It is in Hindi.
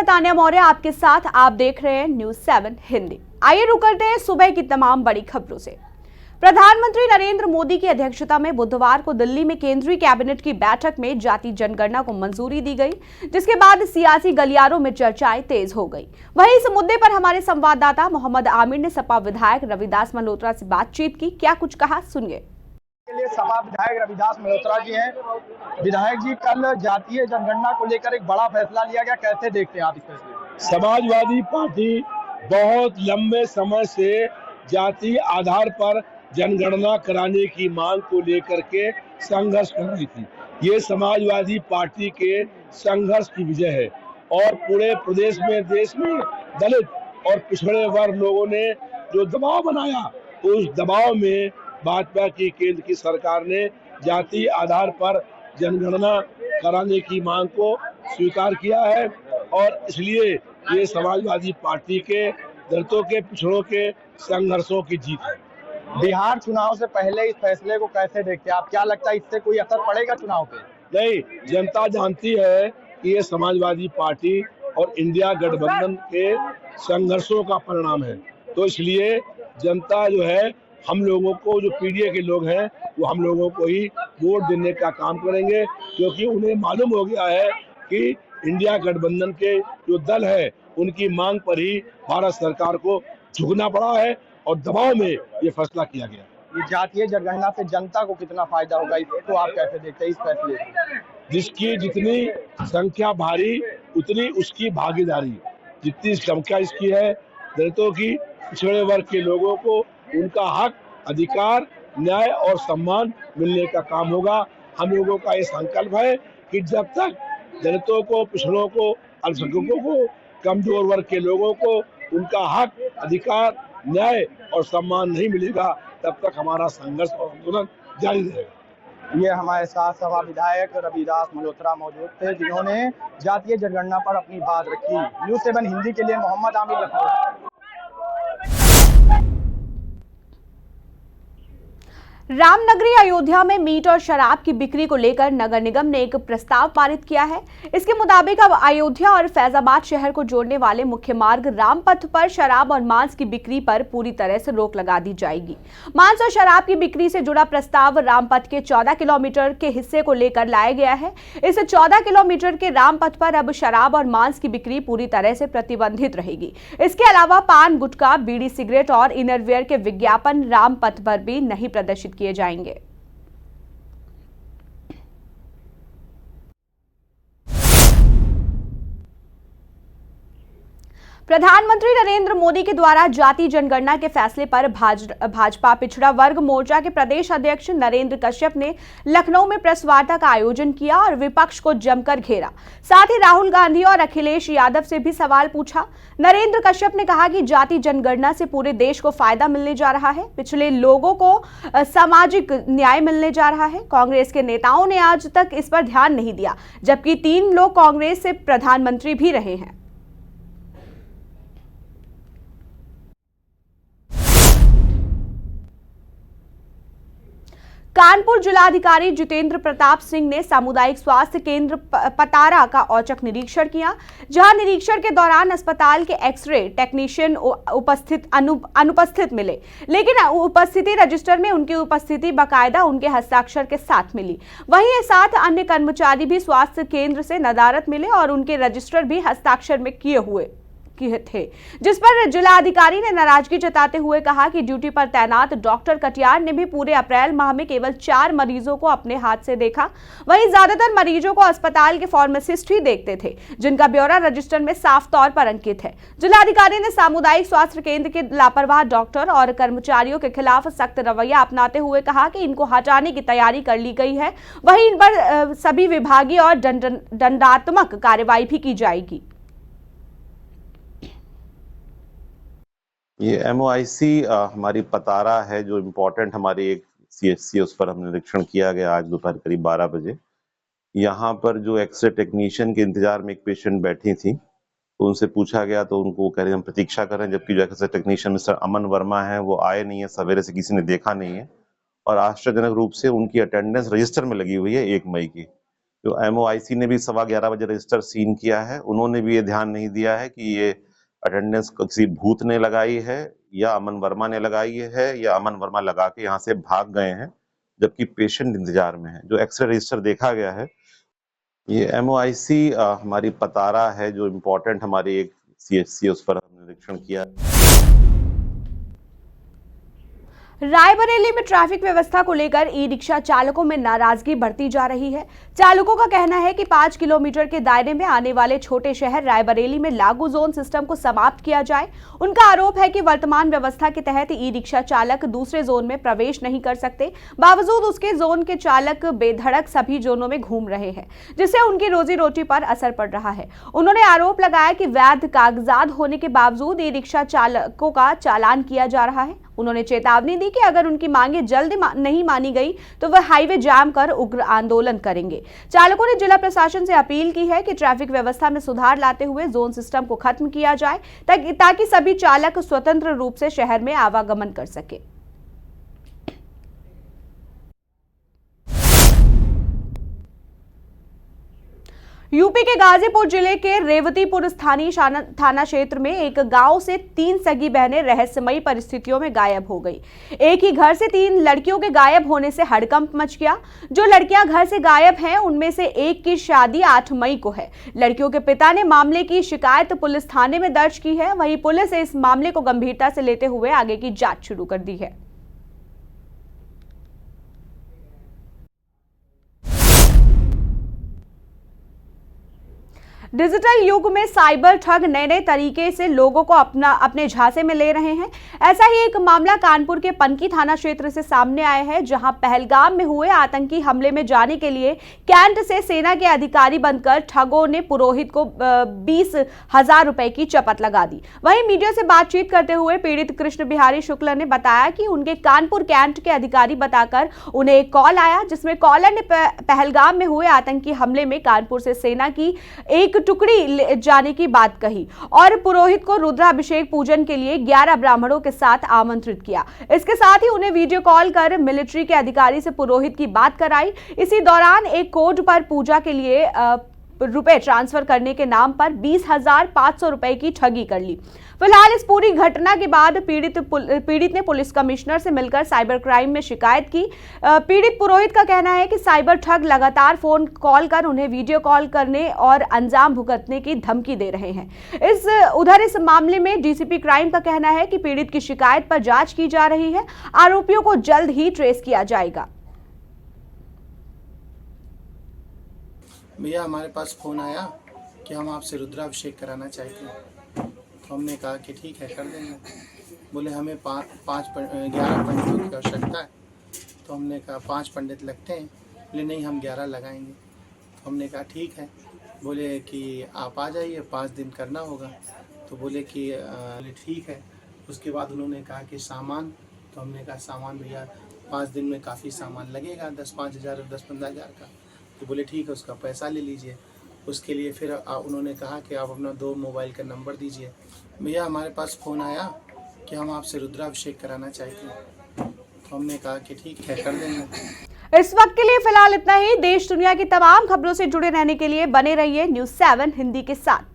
मैं तान्या मौर्य आपके साथ। आप देख रहे हैं न्यूज़ 7 हिंदी। आइए रुक करते हैं सुबह की तमाम बड़ी खबरों से। प्रधानमंत्री नरेंद्र मोदी की अध्यक्षता में बुधवार को दिल्ली में केंद्रीय कैबिनेट की बैठक में जाति जनगणना को मंजूरी दी गई, जिसके बाद सियासी गलियारों में चर्चाएं तेज हो गई। वहीं इस मुद्दे पर हमारे संवाददाता मोहम्मद आमिर ने सपा विधायक रविदास मल्होत्रा से बातचीत की। क्या कुछ कहा, सुनिए। के लिए सपा विधायक रविदास मल्होत्रा जी हैं। विधायक जी, कल जातीय जनगणना को लेकर एक बड़ा फैसला लिया गया, कैसे देखते हैं आप इस फैसले को? समाजवादी पार्टी बहुत लंबे समय से जाति आधार पर जनगणना कराने की मांग को लेकर के संघर्ष कर रही थी। ये समाजवादी पार्टी के संघर्ष की विजय है और पूरे प्रदेश में, देश में दलित और पिछड़े वर्ग लोगों ने जो दबाव बनाया, उस दबाव में भाजपा की केंद्र की सरकार ने जाति आधार पर जनगणना कराने की मांग को स्वीकार किया है और इसलिए ये समाजवादी पार्टी के दलितों के, पिछड़ों के संघर्षों की जीत है। बिहार चुनाव से पहले इस फैसले को कैसे देखते हैं आप? क्या लगता है इससे कोई असर पड़ेगा चुनाव पे? नहीं, जनता जानती है कि ये समाजवादी पार्टी और इंडिया गठबंधन के संघर्षों का परिणाम है, तो इसलिए जनता जो है, हम लोगों को, जो पीडीए के लोग हैं, वो हम लोगों को ही वोट देने का काम करेंगे, क्योंकि उन्हें मालूम हो गया है कि इंडिया गठबंधन के जो दल है, उनकी मांग पर ही भारत सरकार को झुकना पड़ा है और दबाव में ये फैसला किया गया। ये जातीय जनगणना से जनता को कितना फायदा होगा, इसको आप कैसे देखते हैं इस फैसले को? जिसकी जितनी संख्या भारी, उतनी उसकी भागीदारी। जितनी संख्या इसकी है दलितों की, पिछड़े वर्ग के लोगों को उनका हक, अधिकार, न्याय और सम्मान मिलने का काम होगा। हम लोगों का ये संकल्प है कि जब तक दलितों को, पिछड़ों को, अल्पसंख्यकों को, कमजोर वर्ग के लोगों को उनका हक, अधिकार, न्याय और सम्मान नहीं मिलेगा, तब तक हमारा संघर्ष और आंदोलन जारी रहेगा। ये हमारे साथ सपा विधायक रविदास मल्होत्रा मौजूद थे, जिन्होंने जातीय जनगणना पर अपनी बात रखी। न्यूज़ 7 हिंदी के लिए मोहम्मद आमिर, लखनऊ। रामनगरी अयोध्या में मीट और शराब की बिक्री को लेकर नगर निगम ने एक प्रस्ताव पारित किया है। इसके मुताबिक अब अयोध्या और फैजाबाद शहर को जोड़ने वाले मुख्य मार्ग रामपथ पर शराब और मांस की बिक्री पर पूरी तरह से रोक लगा दी जाएगी। मांस और शराब की बिक्री से जुड़ा प्रस्ताव रामपथ के 14 किलोमीटर के हिस्से को लेकर लाया गया है। इस 14 किलोमीटर के रामपथ पर अब शराब और मांस की बिक्री पूरी तरह से प्रतिबंधित रहेगी। इसके अलावा पान, गुटखा, बीड़ी, सिगरेट और इनरवियर के विज्ञापन रामपथ पर भी नहीं प्रदर्शित किए जाएंगे। प्रधानमंत्री नरेंद्र मोदी के द्वारा जाति जनगणना के फैसले पर भाजपा पिछड़ा वर्ग मोर्चा के प्रदेश अध्यक्ष नरेंद्र कश्यप ने लखनऊ में प्रेस वार्ता का आयोजन किया और विपक्ष को जमकर घेरा। साथ ही राहुल गांधी और अखिलेश यादव से भी सवाल पूछा। नरेंद्र कश्यप ने कहा कि जाति जनगणना से पूरे देश को फायदा मिलने जा रहा है, पिछले लोगों को सामाजिक न्याय मिलने जा रहा है। कांग्रेस के नेताओं ने आज तक इस पर ध्यान नहीं दिया, जबकि 3 लोग कांग्रेस से प्रधानमंत्री भी रहे हैं। कानपुर जिलाधिकारी जितेंद्र प्रताप सिंह ने सामुदायिक स्वास्थ्य केंद्र पतारा का औचक निरीक्षण किया, जहां निरीक्षण के दौरान अस्पताल के एक्सरे टेक्नीशियन अनुपस्थित मिले, लेकिन उपस्थिति रजिस्टर में उनकी उपस्थिति बाकायदा उनके हस्ताक्षर के साथ मिली। वहीं साथ अन्य कर्मचारी भी स्वास्थ्य केंद्र से नदारत मिले और उनके रजिस्टर भी हस्ताक्षर में किए थे, जिस पर जिलाधिकारी ने नाराजगी जताते हुए कहा कि ड्यूटी पर तैनात डॉक्टर कटियार ने भी पूरे अप्रैल माह में केवल 4 मरीजों को अपने हाथ से देखा। वहीं ज्यादातर मरीजों को अस्पताल के फार्मासिस्ट ही देखते थे, जिनका ब्यौरा रजिस्टर में साफ तौर पर अंकित है। जिलाधिकारी ने सामुदायिक स्वास्थ्य केंद्र के लापरवाह डॉक्टर और कर्मचारियों के खिलाफ सख्त रवैया अपनाते हुए कहा कि इनको हटाने की तैयारी कर ली गई है। वहीं इन पर सभी विभागीय और दंडात्मक कार्रवाई भी की जाएगी। ये MOIC हमारी पतारा है, जो इम्पोर्टेंट हमारी एक CHC है, उस पर हमने निरीक्षण किया गया आज दोपहर करीब 12 बजे। यहाँ पर जो एक्सरे टेक्नीशियन के इंतजार में एक पेशेंट बैठी थी, तो उनसे पूछा गया तो उनको कह रहे हम प्रतीक्षा कर रहे हैं, जबकि जो एक्सरे टेक्नीशियन मिस्टर अमन वर्मा है वो आए नहीं है, सवेरे से किसी ने देखा नहीं है और आश्चर्यजनक रूप से उनकी अटेंडेंस रजिस्टर में लगी हुई है 1 मई की। जो MOIC ने भी 11:15 बजे रजिस्टर सीन किया है, उन्होंने भी ये ध्यान नहीं दिया है कि ये अटेंडेंस किसी भूत ने लगाई है या अमन वर्मा ने लगाई है या अमन वर्मा लगा के यहाँ से भाग गए हैं, जबकि पेशेंट इंतजार में है। जो एक्सरे रजिस्टर देखा गया है, ये MOIC हमारी पतारा है, जो इम्पोर्टेंट हमारी एक CHC है, उस पर हमने निरीक्षण किया। रायबरेली में ट्रैफिक व्यवस्था को लेकर ई-रिक्शा चालकों में नाराजगी बढ़ती जा रही है। चालकों का कहना है कि 5 किलोमीटर के दायरे में आने वाले छोटे शहर रायबरेली में लागू जोन सिस्टम को समाप्त किया जाए। उनका आरोप है कि वर्तमान व्यवस्था के तहत ई-रिक्शा चालक दूसरे जोन में प्रवेश नहीं कर सकते, बावजूद उसके जोन के चालक बेधड़क सभी जोनों में घूम रहे हैं, जिससे उनकी रोजी रोटी पर असर पड़ रहा है। उन्होंने आरोप लगाया कि वैध कागजात होने के बावजूद ई-रिक्शा चालकों का चालान किया जा रहा है। उन्होंने चेतावनी दी कि अगर उनकी मांगे जल्द नहीं मानी गई तो वह हाईवे जाम कर उग्र आंदोलन करेंगे। चालकों ने जिला प्रशासन से अपील की है कि ट्रैफिक व्यवस्था में सुधार लाते हुए जोन सिस्टम को खत्म किया जाए ताकि सभी चालक स्वतंत्र रूप से शहर में आवागमन कर सके। यूपी के गाजीपुर जिले के रेवतीपुर स्थानीय थाना क्षेत्र में एक गांव से 3 सगी बहनें रहस्यमयी परिस्थितियों में गायब हो गई। एक ही घर से 3 लड़कियों के गायब होने से हड़कंप मच गया। जो लड़कियां घर से गायब हैं, उनमें से एक की शादी 8 मई को है। लड़कियों के पिता ने मामले की शिकायत पुलिस थाने में दर्ज की है। वहीं पुलिस इस मामले को गंभीरता से लेते हुए आगे की जांच शुरू कर दी है। डिजिटल युग में साइबर ठग नए तरीके से लोगों को अपने झांसे में ले रहे हैं। ऐसा ही एक मामला कानपुर के पनकी थाना क्षेत्र से सामने आया है, जहां पहलगाम में हुए आतंकी हमले में जाने के लिए कैंट से सेना के अधिकारी बनकर ठगों ने पुरोहित को 20,000 रुपए की चपत लगा दी। वहीं मीडिया से बातचीत करते हुए पीड़ित कृष्ण बिहारी शुक्ला ने बताया कि उनके कानपुर कैंट के अधिकारी बताकर उन्हें एक कॉल आया, जिसमें कॉलर ने पहलगाम में हुए आतंकी हमले में कानपुर से सेना की एक टुकड़ी ले जाने की बात कही और पुरोहित को रुद्राभिषेक पूजन के लिए 11 ब्राह्मणों के साथ आमंत्रित किया। इसके साथ ही उन्हें वीडियो कॉल कर मिलिट्री के अधिकारी से पुरोहित की बात कराई। इसी दौरान एक कोड पर पूजा के लिए रुपए ट्रांसफर करने के नाम पर 20,500 रुपए की ठगी कर ली। फिलहाल इस पूरी घटना के बाद पीड़ित ने पुलिस कमिश्नर से मिलकर साइबर क्राइम में शिकायत की। पीड़ित पुरोहित का कहना है कि साइबर ठग लगातार फोन कॉल कर उन्हें वीडियो कॉल करने और अंजाम भुगतने की धमकी दे रहे हैं। उधर इस मामले में डीसीपी क्राइम का कहना है कि पीड़ित की शिकायत पर जांच की जा रही है। आरोपियों को जल्द ही ट्रेस किया जाएगा। भैया हमारे पास फ़ोन आया कि हम आपसे रुद्राभिषेक कराना चाहते हैं। तो हमने कहा कि ठीक है, कर देंगे। बोले हमें 11 पंडितों की आवश्यकता है। तो हमने कहा 5 पंडित लगते हैं। बोले नहीं, हम 11 लगाएंगे। तो हमने कहा ठीक है। बोले कि आप आ जाइए, 5 दिन करना होगा। तो बोले कि ठीक है। उसके बाद उन्होंने कहा कि सामान, तो हमने कहा सामान भैया 5 दिन में काफ़ी सामान लगेगा, 10-5 हज़ार 10-15 हज़ार का। तो बोले ठीक है, उसका पैसा ले लीजिए। उसके लिए फिर उन्होंने कहा कि आप अपना 2 मोबाइल का नंबर दीजिए। भैया हमारे पास फ़ोन आया कि हम आपसे रुद्राभिषेक कराना चाहते हैं। तो हमने कहा कि ठीक है, कर देंगे। इस वक्त के लिए फिलहाल इतना ही। देश दुनिया की तमाम खबरों से जुड़े रहने के लिए बने रहिए News 7 हिंदी के साथ।